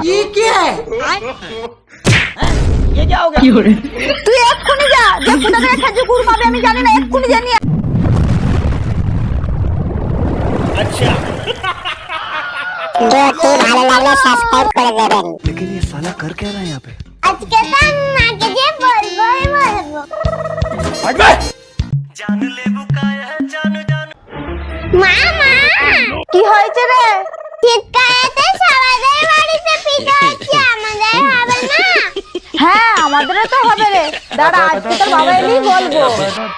ये क्या है? ये क्या हो गया? তুই এক্ষুনি যা, যে কোথা থেকে খেজুর গুড় পাবে আমি জানি না, এক্ষুনি জানি। अच्छा ভিডিওটি ভালো লাগলে সাবস্ক্রাইব করে দেবেন। लेकिन ये साला कर क्या रहा है यहाँ पे? আজকে তো আমি মাকে যে বলবোই বলবো। মা মা, কি হয়েছে রে? শীতকালেতে সবাদের বাড়িতে পিঠা হচ্ছে, আমাদের হবে না? হ্যাঁ আমাদেরও তো হবে রে, দাঁড়া আজকে তোর বাবা এলেই বলবো।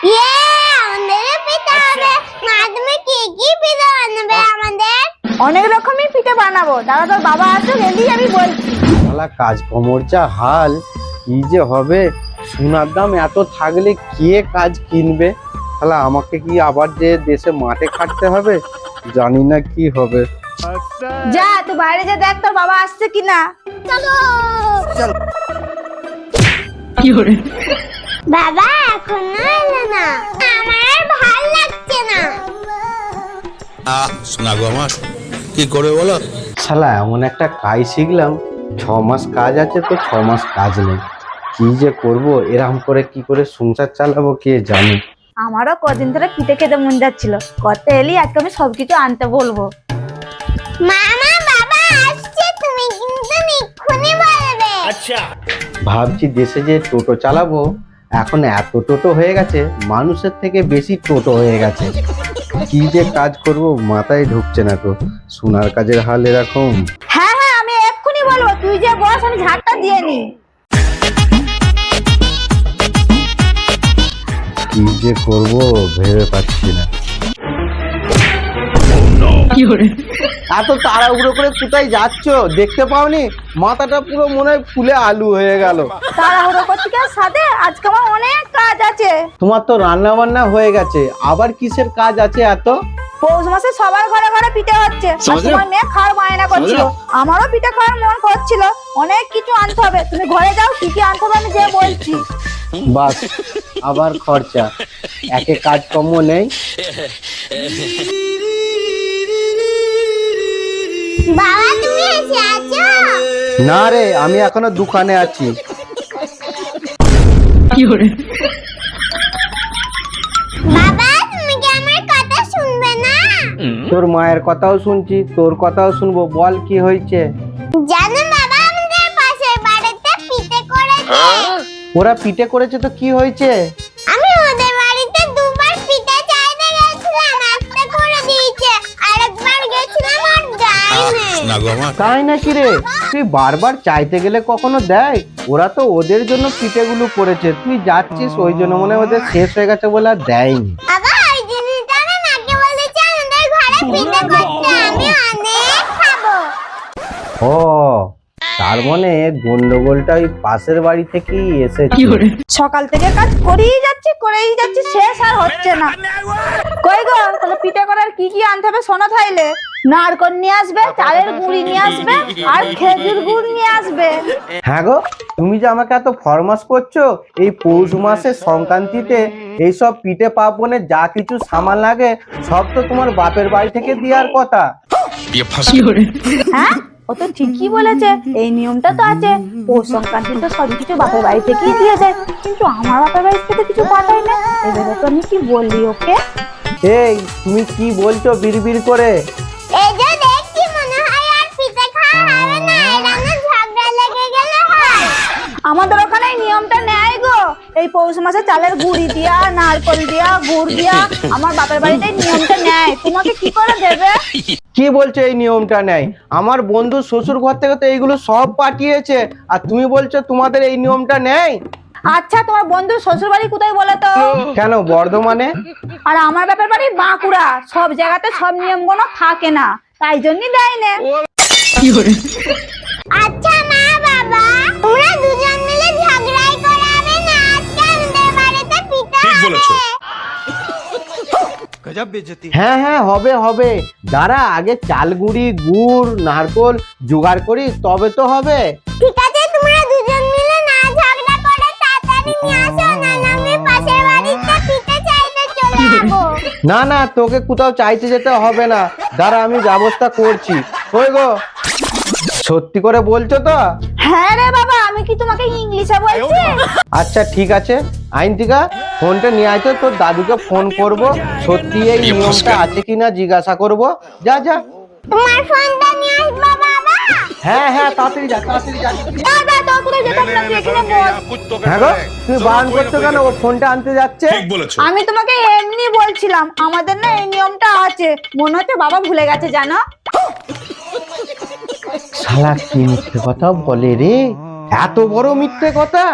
ইয়ে, আমাদেরও পিঠা হবে। মা তুমি কি কি পিঠা বানাবে আমাদের? অনেক রকমই পিঠে বানাবো, দাঁড়া তোর বাবা আসুক এলেই আমি বলছি। শালা কাজকর্মর যা হাল, কি যে হবে। সোনার দাম এত থাকলে কে কাজ কিনবে? শালা আমাকে কি আবার যে দেশে মাঠে খাটতে হবে? জানি না কি হবে। যা তুই বাইরে যা, দেখ তোর বাবা আসছে কিনা। চলো বাবা, এখনো এলো না, আমার আর ভাল লাগছে না। শোনা গো আমার কি করে বলো। শালা এমন একটা কাজ শিখলাম, 6 মাস কাজ আছে তো 6 মাস কাজ নেই। কি যে করব, এরকম করে কি করে সংসার চালাবো কে জানে। আমারও কদিন ধরে পিঠে খেতে মন যাচ্ছিল, করতে এলি আজকে আমি সবকিছু আনতে বলবো। মামা বাবা আসছে, তুমি কিন্তু এক্ষুনি বলবে। अच्छा ভাবছি দেশে যে টোটো চালাবো, এখন এত টোটো হয়ে গেছে, মানুষের থেকে বেশি টোটো হয়ে গেছে। কি যে কাজ করব মাথায় ঢুকছে না তো। সোনার কাজের হাল এরকম। হ্যাঁ হ্যাঁ আমি এক্ষুনি বলবো, তুই যে বস আমি ঝাড়টা দিয়ে নি। কি যে করব ভেবে পাচ্ছি না। এত তাড়াহুড়ো করে কোথায় যাচ্ছ দেখতে পাওনি? মাথাটা পুরো মনে হয় ফুলে আলু হয়ে গেল। তাড়াহুড়ো করছি কেন সাথে, আজকে আমার অনেক কাজ আছে। তোমার তো রান্না বান্না হয়ে গেছে, আবার কিসের কাজ আছে এত? পৌষ মাসে সবার ঘরে ঘরে পিঠে হচ্ছে, আর তোমার মেয়ে খাওয়ার বায়না করছিল, আমারও পিঠে খাওয়ার মন করছিল। অনেক কিছু আনতে হবে, তুমি ঘরে যাও, কি কি আনতে হবে আমি যে বলছি। বাস আবার খরচা, একে কাজকর্ম নেই। বাবা তুমি এসে আছো? না রে, আমি এখনো দোকানে আছি। বাবা তুমি কি আমার কথা শুনবে না? তোর মায়ের কথাও শুনছি, তোর কথাও শুনবো, বল কি হয়েছে? জানো বাবা, আমাদের পাশের বাড়িতে পিঠে করেছে। ওরা পিঠে করেছে তো কি হয়েছে? আমি ওদের বাড়িতে দুবার পিঠে চাইতে গেছিলাম, একটা করে দিয়েছে, আরেকবার গেছিলাম আর দেয়নি। শোনা গো আমার তাই নাকি রে? তুই বারবার চাইতে গেলে কখনো দেয়? ওরা তো ওদের জন্য পিঠেগুলো করেছে, তুই যাচ্ছিস ওই জন্য মনে হয় ওদের শেষ হয়ে গেছে বলে আর দেয়নি। বাবা ওই জিনিসটা না নাকি বলেছে আমাদের ঘরে পিঠে করতে, আমি অনেক খাবো। ও তার মানে গন্ডগোলটা ওই পাশের বাড়ি থেকেই এসেছে। সকাল থেকে কাজ করেই যাচ্ছি, শেষ আর হচ্ছে না। কই গো, তাহলে পিঠে করার কি কি আনতে হবে শোনো তাইলে। নারকল নিয়ে আসবে, চালের গুঁড়ি নিয়ে আসবে, আর খেজুর গুড় নিয়ে আসবে। হ্যাঁ গো, তুমি যে আমাকে এত ফরমাস করছো, এই পৌষ মাসের সংক্রান্তিতে এইসব পিঠে পার্বণে যা কিছু সামান লাগে সব তো তোমার বাপের বাড়ি থেকে দেওয়ার কথা। হ্যাঁ ও তো ঠিকই বলেছে, এই নিয়মটা তো আছে, পৌষ সংক্রান্তি তো সবকিছু বাপের বাড়ি থেকেই দিয়ে দেয়, কিন্তু আমার বাপের বাড়ি থেকে কিছু পাঠায় না। এবারে তো আমি কি বললি ওকে? এই তুমি কি বলছো বিড়বিড় করে? এই যে দেখছি মনে হয় আর পিঠে খাওয়া হবে না, এরা না ঝগড়া লেগে গেলে হয়। আমাদের ওখানে এই নিয়মটা নেয় গো, এই পৌষ মাসে চালের গুঁড়ি দিয়া, নারকল দিয়া, গুড় দিয়া আমার বাপের বাড়িতে এই নিয়মটা নেয়। তোমাকে কি করে দেবে? কি বলছো এই নিয়মটা নেই? আমার বন্ধু শ্বশুর ঘর থেকে তো এইগুলো সব পাঠিয়েছে, আর তুমি বলছো তোমাদের এই নিয়মটা নেই? আচ্ছা তোমার বন্ধু শ্বশুর বাড়ি কোথায় বলো তো? কেন বর্ধমানে? আর আমার বাপের বাড়ি বাঁকুড়া, সব জায়গাতে সব নিয়মগুলো থাকে না, তাই জন্যই দেয় না। আচ্ছা মা বাবা, তোমরা দুজন মিলে ঝগড়াই করাবে না, আজকে আমাদের বাড়িতে পিঠে ঠিক বলেছো। হবে। गजब बेइज्जती। হ্যাঁ হ্যাঁ হবে হবে, দাঁড়া আগে চালগুড়ি গুড় নারকল জোগাড় করি তবে তো হবে। ঠিক আছে, তোমরা দুজন মিলে না ঝগড়া করে তাড়াতাড়ি নিয়ে আসো, না আমি পাশের বাড়িতে পিঠে চাইতে চলে যাবো। না না, তোকে কোথাও চাইতে যেতে হবে না, দাঁড়া আমি ব্যবস্থা করছি। ওই গো সত্যি করে বলছো তো? হ্যাঁ রে বাবা, আমি কি তোমাকে ইংলিশে বলছি? আচ্ছা ঠিক আছে, আইনতিকা ফোনটা নিয়ে আয় তো, তোর দাদুকে ফোন করব, সত্যি এই নিয়মটা আছে কিনা জিজ্ঞাসা করব। যা যা। তোমার ফোনটা নিয়ে আসবা বাবা। হ্যাঁ হ্যাঁ, তাড়াতাড়ি যা, তাড়াতাড়ি যা। দাদা তো কোথায় যেতাম না, তুই এখানে বস। হ্যাঁ গো, তুমি বারণ করছো কেন? ও ফোনটা আনতে যাচ্ছে। আমি তোমাকে এমনি বলছিলাম, আমাদের না এই নিয়মটা আছে। মনে হচ্ছে বাবা ভুলে গেছে জানো। শালা কি মিথ্যে কথা বলে রে, এত বড় মিথ্যে কথা।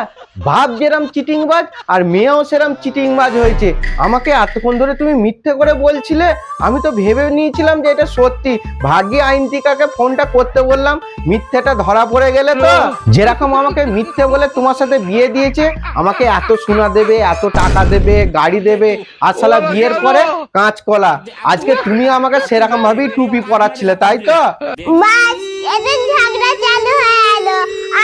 বাপ যেরম চিটিংবাজ আর মেয়েও সেরম চিটিংবাজ হয়েছে। আমাকে এতক্ষণ ধরে তুমি মিথ্যে করে বলছিলে, আমি তো ভেবে নিয়েছিলাম যে এটা সত্যি। ভাগ্যে আইনতিকাকে ফোনটা করতে বললাম, মিথ্যেটা ধরা পড়ে গেলে তো। যেরকম আমাকে মিথ্যে বলে তোমার সাথে বিয়ে দিয়েছে, আমাকে এত সোনা দেবে, এত টাকা দেবে, গাড়ি দেবে, আর শালা বিয়ের পরে কাঁচকলা। আজকে তুমি আমাকে সেরকম ভাবেই টুপি পরাচ্ছিলে, তাই তো? বাস এদের ঝগড়া চালু হয়ে গেল,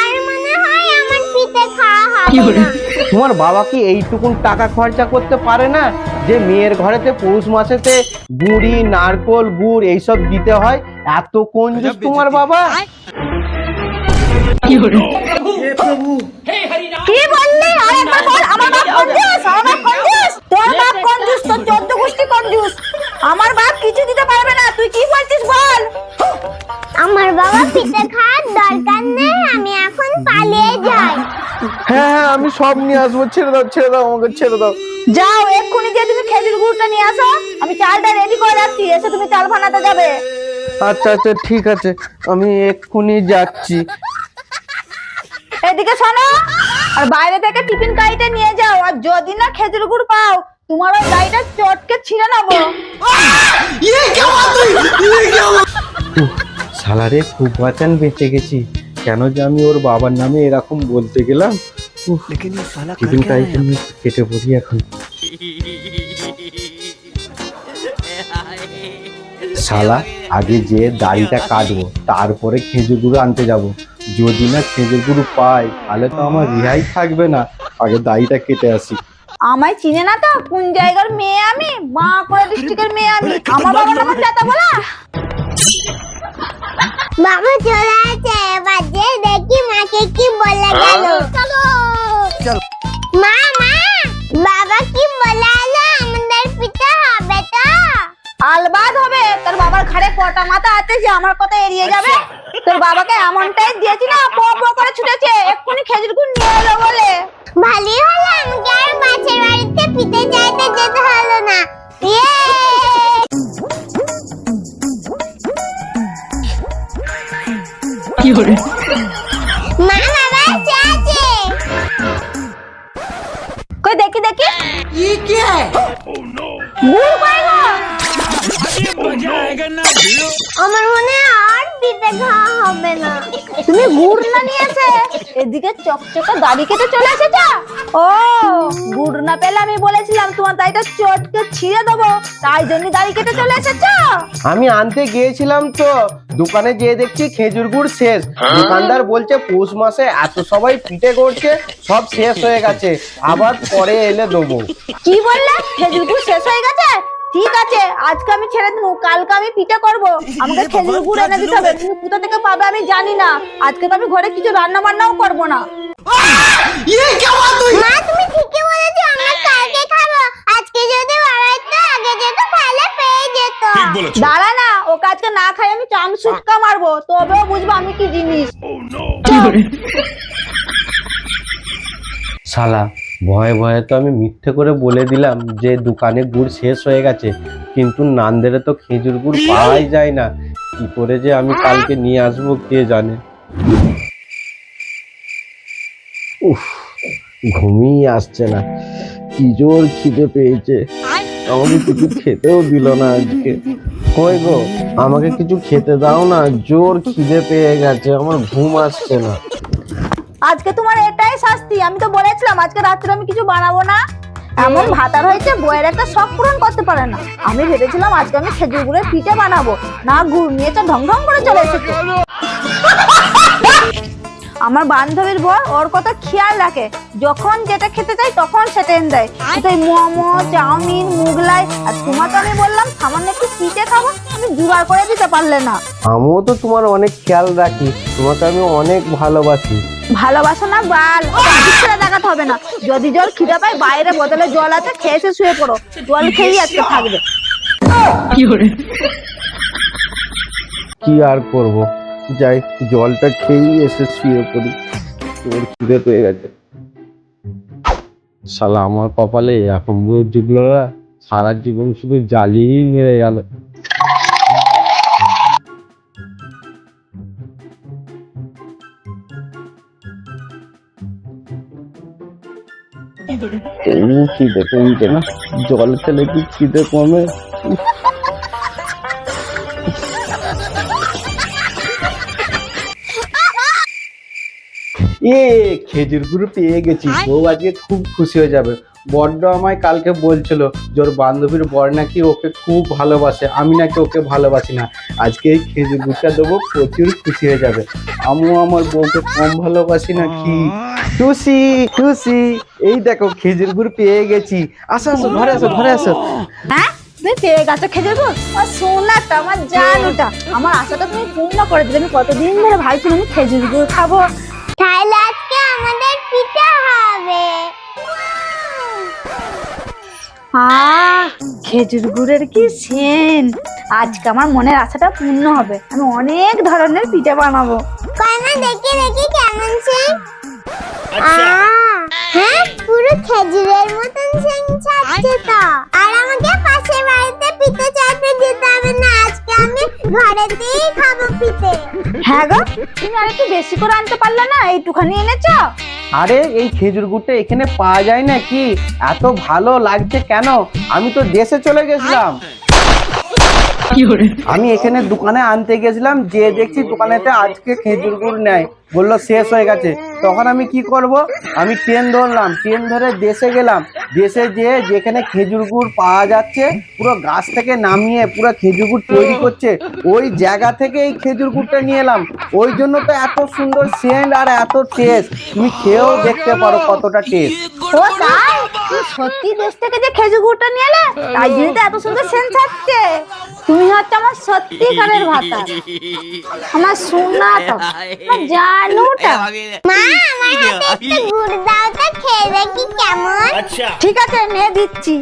আর মনে হয় আমার পিঠে খাওয়া হবে না। তোমার বাবা কি এইটুকুন টাকা খরচা করতে পারে না যে মেয়ের ঘরেতে পৌষ মাসেতে গুড়ি, নারকোল, গুড় এইসব দিতে হয়? এত কঞ্জুস তোমার বাবা। কি বললি? আরেকবার বল। আমার বাপ কঞ্জুস, আমার বাপ কঞ্জুস। তোর বাপ কঞ্জুস, তোর 14 গোষ্ঠী কঞ্জুস। আমার বাপ কিছু দিতে পারবে না। তুই কি বলছিস বল? আমার বাবা পিঠে খাওয়ার দরকার নেই, আমি এখন পালিয়ে যাই। হ্যাঁ হ্যাঁ, আমি সব নিয়ে আসবো। ছেড়ে দাও, ছেড়ে দাও, আমাকে ছেড়ে দাও। যাও এক্ষুনি গিয়ে তুমি খেজুর গুড়টা নিয়ে আসো। আমি চালটা রেডি করে রাখছি, এসে তুমি চাল বানাতে যাবে। আচ্ছা আচ্ছা ঠিক আছে, আমি এক্ষুনি যাচ্ছি। এদিকে শোনো, আর বাইরে থেকে টিফিন গাড়িটা নিয়ে যাও। আর যদি না খেজুর গুড় পাও, তোমার ওই গাড়িটা চটকে ছিঁড়ে নেবো। শালারে খুব বাঁচান বেঁচে গেছি। কেন যে আমি ওর বাবার নামে এরকম বলতে গেলাম। लेकिन ये साला कर টিফিন क्या रहा है গাড়িটা নিয়ে কেটে পড়ি এখন। শালা আগে যে দাড়িটা কাটবো, তারপরে খেজুর গুঁড়ো আনতে যাব। যদি না খেজুর গুঁড়ো পাই, তাহলে তো আমার রিহাই থাকবে না। আগে দাড়িটা কেটে আসি। আমায় চিনে না তো কোন জায়গার মেয়ে আমি? বাঁকুড়া ডিস্ট্রিক্টের মেয়ে আমি। আমার বাবার নাম চাতা বলা। বাবা চলে আসে, এবার যে দেখি মাকে কি বলে গেল। মা মা, বাবা কি বলে এলো? আমাদের পিঠে হবে তো? আলবাদ হবে। তোর বাবার ঘাড়ে কটা মাথা আছে যে আমার কথা এড়িয়ে যাবে? তোর বাবাকে এমনটাই দিয়েছি না, পো পো করে ছুটেছে। এক্ষুনি খেজুর গুড় নিয়ে এলো বলে। ভালোই হলো, আমাকে আর মাছের বাড়িতে পিঠে চাইতে যেতে হলো না। ইয়ে! মা বাবা আছে। কই দেখি দেখি। ये क्या है? গুড় কই গো? আমার মনে হয় আর পিঠে খাওয়া হবে না। তুমি গুড় না নিয়ে এসে এদিকে চকচকে দাড়ি কেটে চলে এসেছ? ও, গুড় না পেলে আমি বলেছিলাম তোমার দাড়িটা চটকে ছিঁড়ে দেবো, তাই জন্য দাড়ি কেটে চলে এসেছ? আমি আনতে গিয়েছিলাম তো, দোকানে গিয়ে দেখছি খেজুর গুড় শেষ। দোকানদার বলছে পৌষ মাসে এত সবাই পিঠে করছে, সব শেষ হয়ে গেছে, আবার পরে এলে দেবো। কি বললে? খেজুর গুড় শেষ হয়ে গেছে? ঠিক আছে, আজকে আমি ছেড়ে দেবো, কালকে আমি পিঠে করবো। আমাকে খেজুর গুড় এনে দিতে হবে। তুমি কোথা থেকে পাবে আমি জানি না। আজকে তো আমি ঘরে কিছু রান্না বান্নাও করবো না। ये क्या बात हुई? মা তুমি ঠিকই বলেছো, আমরা কালকে খাবো। আজকে যদি বাড়াইতো আগে যেত তাহলে পেয়ে যেত। দাঁড়া না, ও কাজকে না খাই আমি চাম সুটকা মারবো, তবেও বুঝবো আমি কি জিনিস। শালা ভয়ে ভয়ে তো আমি মিথ্যে করে বলে দিলাম যে দোকানে গুড় শেষ হয়ে গেছে, কিন্তু নান্দেরে তো খেজুর গুড় পাওয়াই যায় না। কি করে যে আমি কালকে নিয়ে আসবো কে জানে। উফ, ঘুমিয়ে আসছে না, কি জোর খিদে পেয়েছে। আমাকে কিছু খেতেও দিল না আজকে। কই গো, আমাকে কিছু খেতে দাও না, জোর খিদে পেয়ে গেছে, আমার ঘুম আসছে না। আজকে তোমার এটাই শাস্তি। আমি তো বলেছিলাম আজকে রাত্রে আমি কিছু বানাবো না। এমন ভাতার হয়েছে, বইয়ের একটা শখ পূরণ করতে পারে না। আমি ভেবেছিলাম আজকে আমি খেজুর গুড়ের পিঠে বানাবো, না গুড় নিয়েছে ঢং ঢং করে চলে এসেছে। আমার বান্ধবীর বর ওর কথা খেয়াল রাখে, যখন যেটা খেতে চাই তখন সেটা এনে দেয়। কিন্তু মোমো, চাউমিন, মুগলাই, আর তোমাকে আমি বললাম সামান্য একটু পিঠে খাবো, তুমি জোগাড় করে দিতে পারলে না। আমিও তো তোমার অনেক খেয়াল রাখি, তোমাকে আমি অনেক ভালোবাসি। ভালোবাসো না বাল, ছেড়ে দেখাতে হবে না। যদি জল খিদে পায় বাইরে বোতলে জল আছে, খেয়ে এসে শুয়ে পড়ো। জল খেয়েই আজকে থাকবে। কি আর করব, যাই জলটা খেয়েই এসে শুয়ে পড়ি, তোর খিদে পেয়ে গেছে। শালা আমার কপালে এখন জুটলো না, সারা জীবন শুধু জ্বালিয়ে মেরে গেল। খিদে কমছে না, জল খেলে কি খিদে কমে? খেজুর গুঁড়ো পেয়ে গেছি, বউ আজকে খুব খুশি হয়ে যাবে। বড্ড আমায় কালকে বলছিল জোর বান্ধবীর বর নাকি ওকে খুব ভালোবাসে, আমি নাকি ওকে ভালোবাসি না। আজকে এই খেজুর গুড়টা দেবো, প্রচুর খুশি হয়ে যাবে। আমিও আমার বউকে কম ভালোবাসি নাকি? খুশি খুশি, এই দেখো খেজুর গুড় পেয়ে গেছি। আসো আসো, ঘরে আসো, ঘরে আসো। হ্যাঁ তুমি পেয়ে গেছো খেজুর গুড়? সোনাটা, আমার জানুটা, আমার আশাটা তুমি পূর্ণ করে দিলে। আমি কতদিন ধরে ভাবছি আমি খেজুর গুড় খাবো। তাহলে আজকে আমাদের পিঠা হবে। খেজুর গুড়ের কি সেন! আজকে আমার মনের আশাটা পূর্ণ হবে, আমি অনেক ধরনের পিঠা বানাবো। কয়না দেখি দেখি কেমন সেন। হ্যাঁ, পুরো খেজুরের মতন সেন ছাড়ছে তো। আর আমাকে পাশের বাড়িতে পিঠে চাইতে যেতে হবে না, আজকে আমি ঘরেতেই খাবো পিঠে। হ্যাঁ গো, তুমি আর একটু বেশি করে আনতে পারলে না? এইটুখানি এনেছো। আরে এই খেজুর গুড়টা এখানে পাওয়া যায় নাকি? এত ভালো লাগছে কেন? আমি তো দেশে চলে গেছিলাম। আমি এখানে দোকানে আনতে গেছিলাম, যে দেখছি দোকানেতে আজকে খেজুর গুড় নেয়, বললো শেষ হয়ে গেছে। তখন আমি কি করব, আমি ট্রেন ধরলাম, ট্রেন ধরে দেশে গেলাম। দেশে যেয়ে যেখানে খেজুর গুড় পাওয়া যাচ্ছে, পুরো গাছ থেকে নামিয়ে পুরো খেজুর গুড় তৈরি করছে, ওই জায়গা থেকে এই খেজুর গুড়টা নিয়ে এলাম। ওই জন্য তো এত সুন্দর সেন্ট আর এত টেস্ট, তুমি খেয়েও দেখতে পারো কতটা টেস্ট। ও তাই? তুমি সত্যি দেশ থেকে যে খেজুর গুড়টা নিয়ে এলে, তাই জন্য তো এত সুন্দর সেন্ট ছাড়ছে। তুমি হচ্ছে আমার সত্যিকারের ভাতা, আমার সোনাটা, আমার জানুটা। মা, আমার হাতে একটু গুড় দাও তো, খেয়ে দেখি কেমন। ঠিক আছে, নিয়ে দিচ্ছি।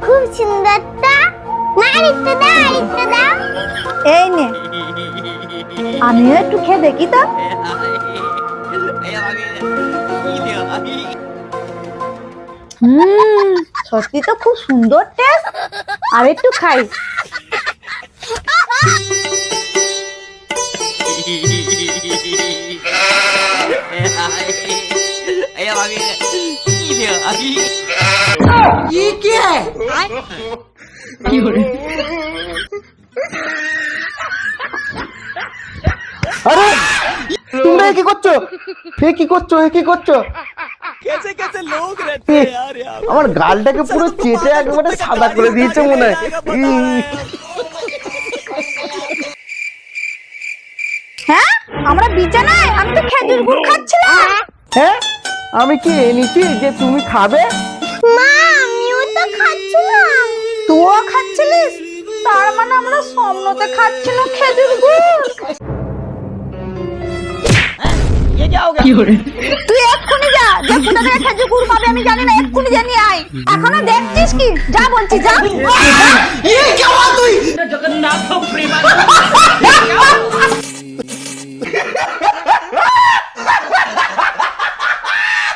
খুব সুন্দর তো। মা একটু দাও, একটু দাও। এই নে, আমিও একটু খেয়ে দেখি তো। সত্যি তো খুব সুন্দর টেস্ট। আর একটু খাই। ये क्या है? আরে তোমরা কি করছো? এ কি করছো? এ কি করছো? আমার গালটাকে পুরো চেটে একেবারে সাদা করে দিয়েছে মনে হয়। হ্যাঁ, আমরা বিছানায়, আমি তো খেজুর গুড় খাচ্ছিলাম। হ্যাঁ, আমি কি এনেছি যে তুমি খাবে? মা, আমিও তো খাচ্ছিলাম। তুইও খাচ্ছিলিস? তার মানে আমরা স্বপ্নতে খাচ্ছিলাম খেজুর গুড়। তুই এক্ষুনি যা, যে কোথা থেকে খেজুর গুড় পাবে আমি জানি না, এক্ষুনি জানিয়ে আয়। এখনো দেখছিস কি? যা বলছি, যা। ये क्या बात हुई?